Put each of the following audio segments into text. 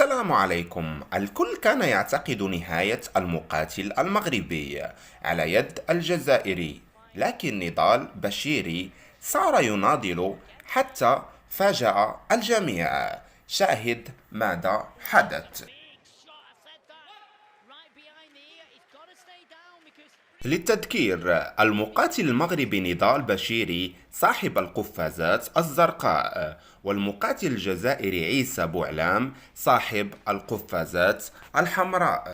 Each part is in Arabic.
السلام عليكم. الكل كان يعتقد نهاية المقاتل المغربي على يد الجزائري، لكن نضال بشيري صار يناضل حتى فاجأ الجميع. شاهد ماذا حدث. للتذكير، المقاتل المغربي نضال بشيري صاحب القفازات الزرقاء، والمقاتل الجزائري عيسى بوعلام صاحب القفازات الحمراء.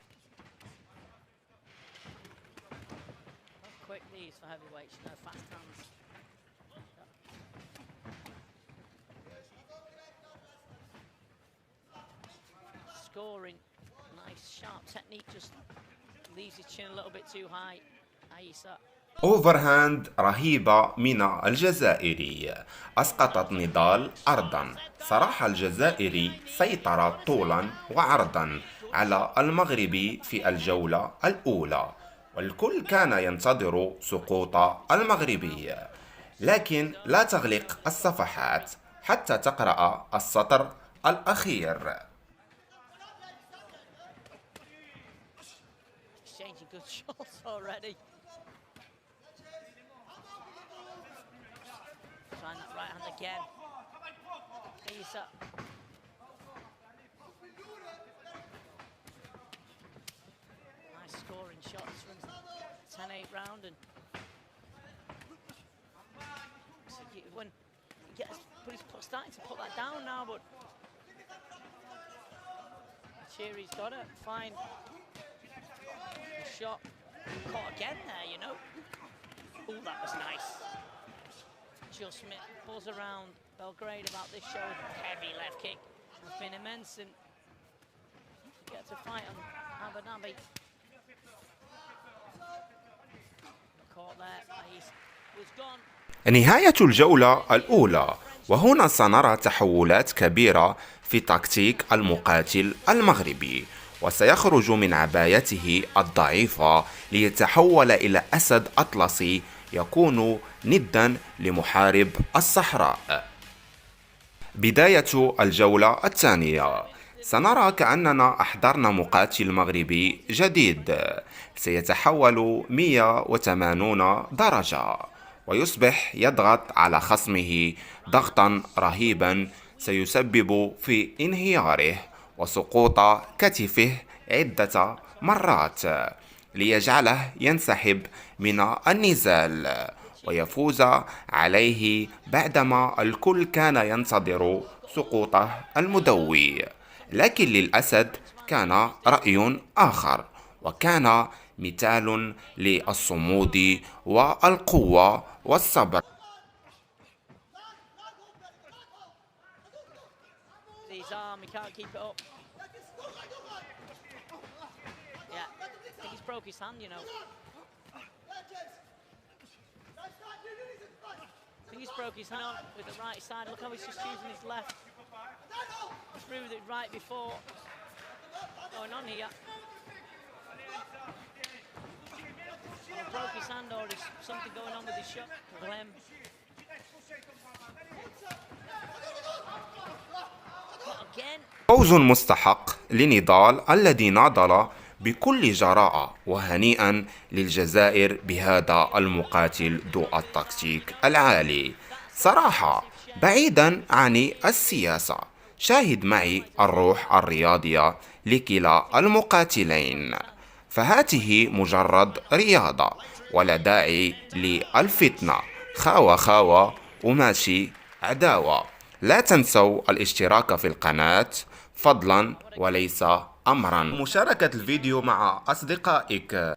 Scoring, nice sharp technique, just leaves his chin a little bit too high. Aissa. اوفرهاند رهيبة من الجزائري أسقطت نضال أرضا. صراحة الجزائري سيطر طولا وعرضا على المغربي في الجولة الأولى، والكل كان ينتظر سقوط المغربي، لكن لا تغلق الصفحات حتى تقرأ السطر الأخير. Exchanging good shots already. Trying that right hand again. Aissa. Nice scoring shots from 10-8 round, and so when he gets, but he's starting to put that down now. But Cherry's got it. Fine. The shot caught again there, you know. Oh, that was nice. Jill Smith buzz around Belgrade about this show. Heavy left kick has been immense, and gets a fight on Abu Dhabi. Caught there, he was gone. نهاية الجولة الأولى، وهنا سنرى تحولات كبيرة في تكتيك المقاتل المغربي، وسيخرج من عبايته الضعيفة ليتحول إلى أسد أطلسي يكون ندا لمحارب الصحراء. بداية الجولة الثانية، سنرى كأننا أحضرنا مقاتل مغربي جديد سيتحول 180 درجة ويصبح يضغط على خصمه ضغطا رهيبا سيسبب في انهياره وسقوط كتفه عدة مرات ليجعله ينسحب من النزال ويفوز عليه بعدما الكل كان ينتظر سقوطه المدوي. لكن للأسد كان رأي آخر، وكان مثال للصمود والقوة والصبر. His arm, he can't keep it up. Yeah, I think he's broke his hand, you know. I think he's broke his hand on with the right side. Look how he's just using his left. He threw it right before. What's going on here? He broke his hand, or is something going on with his shot? Glenn. Again. فوز مستحق لنضال الذي ناضل بكل جراءة، وهنيئا للجزائر بهذا المقاتل ذو التكتيك العالي. صراحة بعيدا عن السياسة، شاهد معي الروح الرياضية لكلا المقاتلين، فهاته مجرد رياضة ولا داعي للفتنة. خاوة خاوة وماشي عداوة. لا تنسوا الاشتراك في القناة فضلا وليس أمرا، مشاركة الفيديو مع أصدقائك.